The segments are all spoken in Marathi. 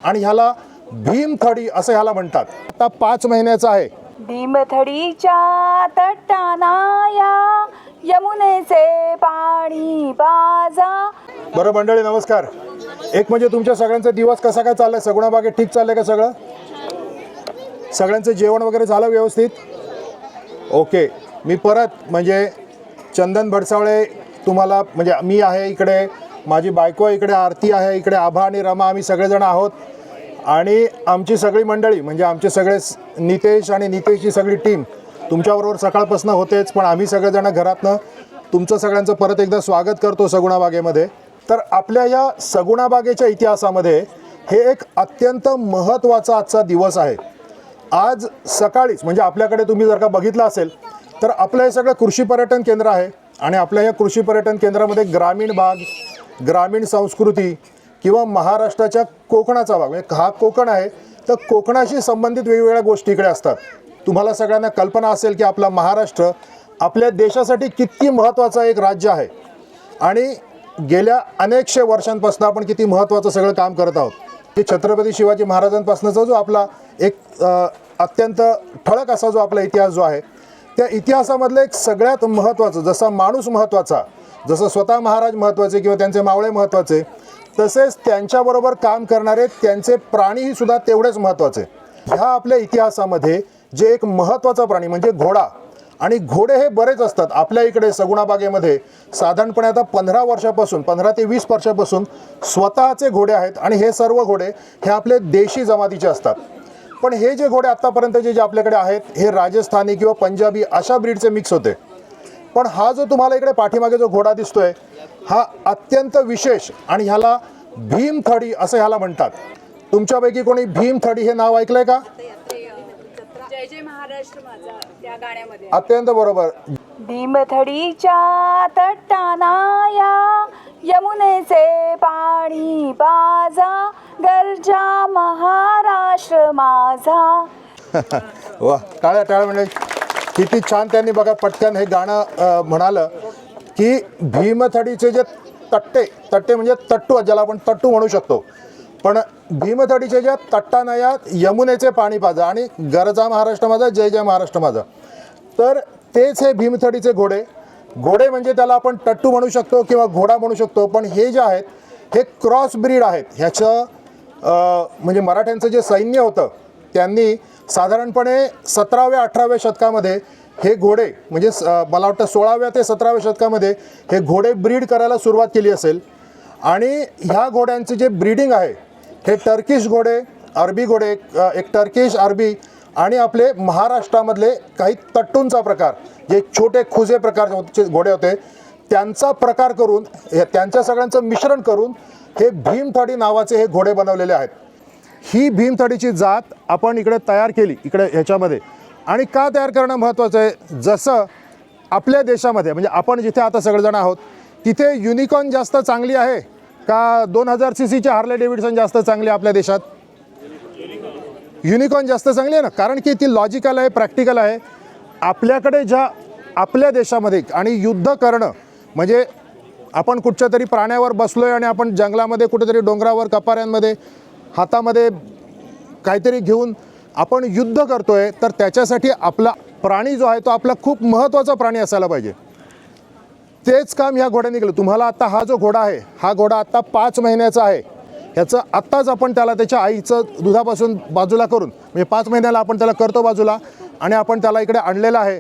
आणि ह्याला भीमथडी असं ह्याला म्हणतात। आता 5 महिन्याचा आहे। भीमथडीच्या तटानाया यमुनेचे पाणी बाजा। बरं मंडळी नमस्कार। एक म्हणजे तुमच्या सगळ्यांचा दिवस कसा काय चाललाय? सगुणाबागेत ठीक चाललंय का सगळं? सगळ्यांचं जेवण वगैरे झालं व्यवस्थित? ओके। मी परत म्हणजे चंदन भडसावळे तुम्हाला म्हणजे मी आहे इकडे, माझी बायको इकडे, आरती आहे इकडे, आभा आणि रमा आम्ही सगळेजण आहोत आणि आमची सगळी मंडळी म्हणजे आमचे सगळे नितेश आणि नितेशची सगळी टीम तुमच्याबरोबर सकाळपासून होतेच, पण आम्ही सगळेजण घरातनं तुमचं सगळ्यांचं परत एकदा स्वागत करतो सगुणाबागेमध्ये। तर आपल्या या सगुणाबागेच्या इतिहासामध्ये हे एक अत्यंत महत्त्वाचा आजचा दिवस आहे। आज सकाळीच म्हणजे आपल्याकडे तुम्ही जर का बघितलं असेल तर आपलं हे सगळं कृषी पर्यटन केंद्र आहे आणि आपल्या या कृषी पर्यटन केंद्रामध्ये ग्रामीण भाग, ग्रामीण संस्कृती किंवा महाराष्ट्राच्या कोकणाचा भाग म्हणजे हा कोकण आहे, तर कोकणाशी संबंधित वेगवेगळ्या गोष्टी इकडे असतात। तुम्हाला सगळ्यांना कल्पना असेल की आपला महाराष्ट्र आपल्या देशासाठी किती महत्त्वाचं एक राज्य आहे आणि गेल्या अनेकशे वर्षांपासून आपण किती महत्त्वाचं सगळं काम करत आहोत। की छत्रपती शिवाजी महाराजांपासूनचा जो आपला एक अत्यंत ठळक असा जो आपला इतिहास जो आहे, त्या इतिहासामधलं एक सगळ्यात महत्त्वाचं, जसा माणूस महत्त्वाचा, जसं स्वतः महाराज महत्त्वाचे किंवा त्यांचे मावळे महत्त्वाचे, तसेच त्यांच्याबरोबर काम करणारे त्यांचे प्राणीही सुद्धा तेवढेच महत्त्वाचे। ह्या आपल्या इतिहासामध्ये जे एक महत्त्वाचा प्राणी म्हणजे घोडा, आणि घोडे हे बरेच असतात आपल्या इकडे सगुणाबागेमध्ये साधारणपणे आता 15 वर्षापासून 15 ते 20 वर्षापासून स्वतःचे घोडे आहेत आणि हे सर्व घोडे हे आपले देशी जमातीचे असतात। पण हे जे घोडे आत्तापर्यंतचे जे आपल्याकडे आहेत हे राजस्थानी किंवा पंजाबी अशा ब्रीडचे मिक्स होते। पण हा जो तुम्हाला इकडे पाठीमागे जो घोडा दिसतोय हा अत्यंत विशेष आणि ह्याला भीमथडी असं ह्याला म्हणतात। तुमच्यापैकी कोणी भीमथडी हे नाव ऐकलंय का? जय जय महाराष्ट्र माझा त्या गाण्यामध्ये अत्यंत बरोबर। भीमथडीच्या तटानाया यमुनेचे पाणी बाजा गर्जा महाराष्ट्र माझा। वा, टाळ्या टाळ्या म्हणजे किती छान त्यांनी बघा पटकन हे गाणं म्हणालं की भीमथडीचे जे तट्टे म्हणजे तट्टू, ज्याला आपण तट्टू म्हणू शकतो, पण भीमथडीचे ज्या तटानायात यमुनेचे पाणी पाजा आणि गरजा महाराष्ट्र माझा, जय जय महाराष्ट्र माझा, तर तेच हे भीमथडीचे घोडे म्हणजे त्याला आपण टट्टू म्हणू शकतो किंवा घोडा म्हणू शकतो, पण हे जे आहेत हे क्रॉस ब्रीड आहेत। ह्याचं म्हणजे मराठ्यांचं जे सैन्य होतं त्यांनी साधारणपणे 17व्या-18व्या शतकामध्ये हे घोडे म्हणजे मला वाटतं 16व्या ते 17व्या शतकामध्ये हे घोडे ब्रीड करायला सुरुवात केली असेल आणि ह्या घोड्यांचे जे ब्रीडिंग आहे हे टर्किश घोडे, अरबी घोडे, एक टर्किश, अरबी आणि आपले महाराष्ट्रामधले काही तट्टूंचा प्रकार, जे छोटे खुजे प्रकारचे घोडे होते त्यांचा प्रकार करून त्यांच्या सगळ्यांचं मिश्रण करून हे भीमथडी नावाचे हे घोडे बनवलेले आहेत। ही भीमथडीची जात आपण इकडे तयार केली इकडे ह्याच्यामध्ये, आणि का तयार करणं महत्त्वाचं आहे? जसं आपल्या देशामध्ये म्हणजे आपण जिथे आता सगळेजण आहोत तिथे युनिकॉर्न जास्त चांगली आहे का 2000 सीसीची हार्ले डेव्हिडसन जास्त चांगली आपल्या देशात? युनिकॉर्न जास्त चांगली आहे ना, कारण की ती लॉजिकल आहे, प्रॅक्टिकल आहे। आपल्याकडे ज्या आपल्या देशामध्ये आणि युद्ध करणं म्हणजे आपण कुठच्या तरी प्राण्यावर बसलोय आणि आपण जंगलामध्ये कुठेतरी डोंगरावर कपाऱ्यांमध्ये हातामध्ये काहीतरी घेऊन आपण युद्ध करतोय, तर त्याच्यासाठी आपला प्राणी जो आहे तो आपला खूप महत्त्वाचा प्राणी असायला पाहिजे। तेच काम ह्या घोड्याने केलं। तुम्हाला आता हा जो घोडा आहे हा घोडा आत्ता 5 महिन्याचा आहे। ह्याचं आत्ताच आपण त्याला त्याच्या आईचं दुधापासून बाजूला करून म्हणजे 5 महिन्याला आपण त्याला करतो बाजूला आणि आपण त्याला इकडे आणलेला आहे।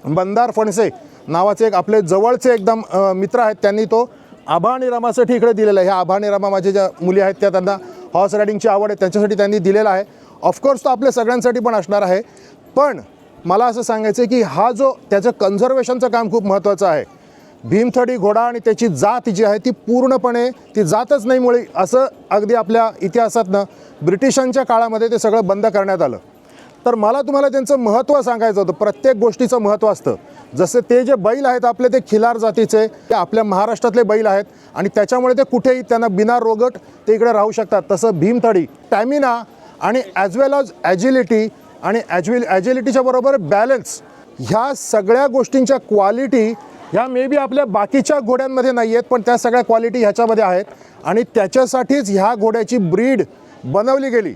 बंदार फणसे नावाचे एक आपले जवळचे एकदम मित्र आहेत, त्यांनी तो आभा आणि रमासाठी इकडे दिलेला आहे। ह्या आभा आणि रमा माझ्या ज्या मुली आहेत त्या त्यांना हॉर्स रायडिंगची आवड आहे, त्यांच्यासाठी त्यांनी दिलेला आहे। ऑफकोर्स तो आपल्या सगळ्यांसाठी पण असणार आहे, पण मला असं सांगायचं आहे की हा जो त्याचं कन्झर्वेशनचं काम खूप महत्त्वाचं आहे। भीमथडी घोडा आणि त्याची जात जी आहे ती पूर्णपणे ती जातच नाही मुळे असं अगदी आपल्या इतिहासातनं ब्रिटिशांच्या काळामध्ये ते सगळं बंद करण्यात आलं। तर मला तुम्हाला त्यांचं महत्त्व सांगायचं होतं। प्रत्येक गोष्टीचं महत्त्व असतं। जसे ते जे बैल आहेत आपले ते खिलार जातीचे, ते आपल्या महाराष्ट्रातले बैल आहेत आणि त्याच्यामुळे ते कुठेही त्यांना बिना रोगट ते इकडे राहू शकतात। तसं भीमथडी स्टॅमिना आणि ॲज वेल ॲज ॲजिलिटी आणि ॲजिलिटीच्या बरोबर बॅलन्स, ह्या सगळ्या गोष्टींच्या क्वालिटी ह्या मे बी आपल्या बाकीच्या घोड्यांमध्ये नाही आहेत, पण त्या सगळ्या क्वालिटी ह्याच्यामध्ये आहेत आणि त्याच्यासाठीच ह्या घोड्याची ब्रीड बनवली गेली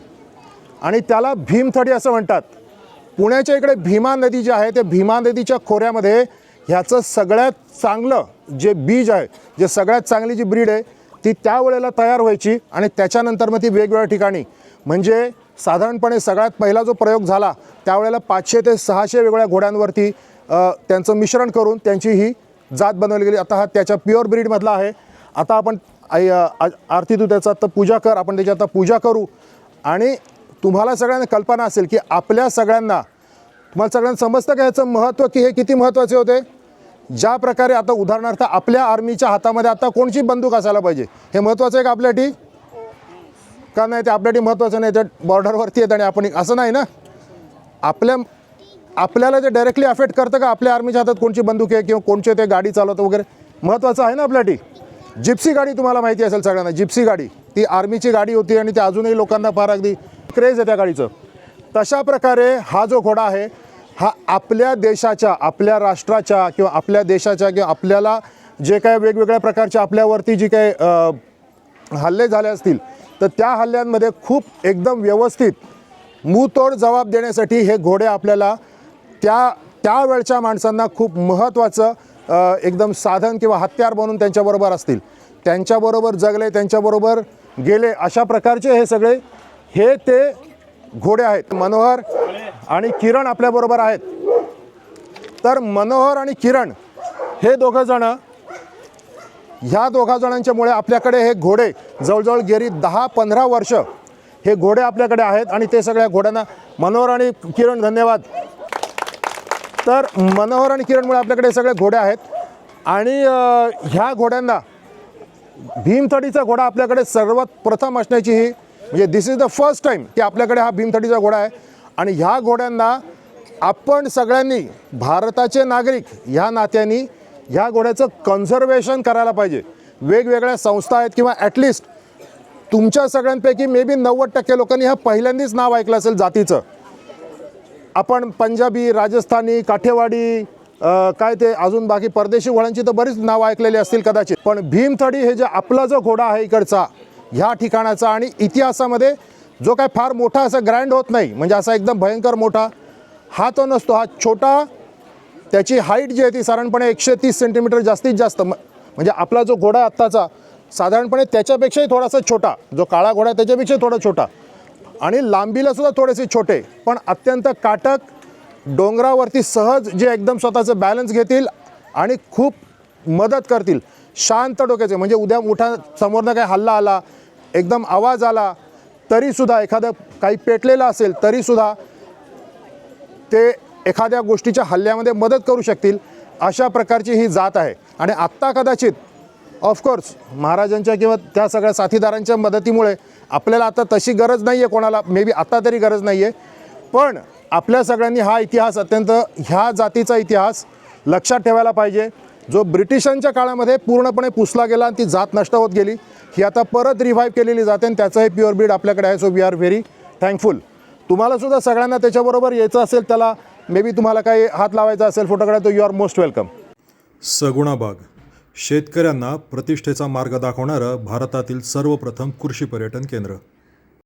आणि त्याला भीमथडी असं म्हणतात. पुण्याच्या इकडे भीमा नदी जी आहे त्या भीमा नदीच्या खोऱ्यामध्ये ह्याचं सगळ्यात चांगलं जे बीज आहे, जे सगळ्यात चांगली जी ब्रीड आहे ती त्यावेळेला तयार व्हायची आणि त्याच्यानंतर मग ती वेगवेगळ्या ठिकाणी म्हणजे साधारणपणे सगळ्यात पहिला जो प्रयोग झाला त्यावेळेला 500 ते 600 वेगवेगळ्या घोड्यांवरती त्यांचं मिश्रण करून त्यांची ही जात बनवली गेली. आता हा त्याच्या प्युअर ब्रीडमधला आहे. आता आपण आरती तू त्याचा आता पूजा कर, आपण त्याची आता पूजा करू. आणि तुम्हाला सगळ्यांना कल्पना असेल की आपल्या सगळ्यांना तुम्हाला सगळ्यांना समजतं का ह्याचं महत्त्व की हे किती महत्त्वाचे होते. ज्या प्रकारे आता उदाहरणार्थ आपल्या आर्मीच्या हातामध्ये आता कोणची बंदूक असायला पाहिजे हे महत्त्वाचं आहे का आपल्यासाठी? का नाही? ते आपल्यासाठी महत्त्वाचं नाही, ते बॉर्डरवरती येत आणि आपण असं नाही ना. आपल्याला ते डायरेक्टली अफेक्ट करतं का आपल्या आर्मीच्या हातात कोणची बंदूक आहे किंवा कोणचे ते गाडी चालवतं वगैरे? महत्त्वाचं आहे ना आपल्यासाठी. जिप्सी गाडी तुम्हाला माहिती असेल सगळ्यांना, जिप्सी गाडी ती आर्मीची गाडी होती आणि ती अजूनही लोकांना फार अगदी क्रेज आहे त्या गाडीचं. तशा प्रकारे हा जो घोडा आहे हा आपल्या देशाच्या, आपल्या राष्ट्राच्या किंवा आपल्या देशाच्या किंवा आपल्याला जे काय वेगवेगळ्या प्रकारच्या आपल्यावरती जी काही हल्ले झाले असतील तर त्या हल्ल्यांमध्ये खूप एकदम व्यवस्थित मुंहतोड जबाब देण्यासाठी हे घोडे आपल्याला त्यावेळच्या माणसांना खूप महत्त्वाचं एकदम साधन किंवा हत्यार बनून त्यांच्याबरोबर असतील, त्यांच्याबरोबर जगले, त्यांच्याबरोबर गेले, अशा प्रकारचे हे सगळे हे ते घोडे आहेत. मनोहर आणि किरण आपल्याबरोबर आहेत. तर मनोहर आणि किरण हे दोघंजणं, ह्या दोघाजणांच्यामुळे आपल्याकडे हे घोडे जवळजवळ गेली 10-15 वर्ष हे घोडे आपल्याकडे आहेत आणि ते सगळ्या घोड्यांना मनोहर आणि किरण धन्यवाद. तर मनोहर आणि किरणमुळे आपल्याकडे सगळे घोडे आहेत आणि ह्या घोड्यांना भीमथडीचा घोडा आपल्याकडे सर्वात प्रथम असण्याची ही म्हणजे दिस इज द फर्स्ट टाईम की आपल्याकडे हा भीमथडीचा घोडा आहे. आणि ह्या घोड्यांना आपण सगळ्यांनी भारताचे नागरिक ह्या नात्याने ह्या घोड्याचं कन्झर्वेशन करायला पाहिजे. वेगवेगळ्या संस्था आहेत किंवा ॲटलिस्ट तुमच्या सगळ्यांपैकी मे बी 90% लोकांनी हा पहिल्यांदाच नाव ऐकलं असेल जातीचं. आपण पंजाबी, राजस्थानी, काठेवाडी काय ते अजून बाकी परदेशी घोड्यांची तर बरीच नावं ऐकलेली असतील कदाचित. पण भीमथडी हे जे आपला जो घोडा आहे इकडचा ह्या ठिकाणाचा आणि इतिहासामध्ये जो काय फार मोठा असा ग्रँड होत नाही, म्हणजे असा एकदम भयंकर मोठा हा तो नसतो. हा छोटा, त्याची हाईट जी आहे ती साधारणपणे 130 सेंटीमीटर जास्तीत जास्त. म्हणजे आपला जो घोडा आत्ताचा साधारणपणे त्याच्यापेक्षाही थोडासा छोटा, जो काळा घोडा त्याच्यापेक्षाही थोडा छोटा आणि लांबीला सुद्धा थोडेसे छोटे, पण अत्यंत काटक, डोंगरावरती सहज जे एकदम स्वतःचं बॅलन्स घेतील आणि खूप मदत करतील. शांत डोक्याचे, म्हणजे उद्या मोठा समोरनं काही हल्ला आला, एकदम आवाज आला तरीसुद्धा, एखादं काही पेटलेलं असेल तरीसुद्धा ते एखाद्या गोष्टीच्या हल्ल्यामध्ये मदत करू शकतील, अशा प्रकारची ही जात आहे. आणि आत्ता कदाचित ऑफकोर्स महाराजांच्या किंवा त्या सगळ्या साथीदारांच्या मदतीमुळे आपल्याला आता तशी गरज नाही आहे कोणाला, मे बी आता तरी गरज नाही आहे. पण आपल्या सगळ्यांनी हा इतिहास, अत्यंत ह्या जातीचा इतिहास लक्षात ठेवायला पाहिजे, जो ब्रिटिशांच्या काळामध्ये पूर्णपणे पुसला गेला आणि ती जात नष्ट होत गेली. ही आता परत रिव्हाइव्ह केलेली जाते आणि त्याचं हे प्युअर ब्रीड आपल्याकडे आहे. So we are very thankful. तुम्हालासुद्धा सगळ्यांना त्याच्याबरोबर यायचं असेल, त्याला मे बी तुम्हाला काही हात लावायचा असेल फोटो काढायला, तर you R most welcome. Sagunabaug, शेतकऱ्यांना प्रतिष्ठेचा मार्ग दाखवणारं भारतातील सर्वप्रथम कृषी पर्यटन केंद्र.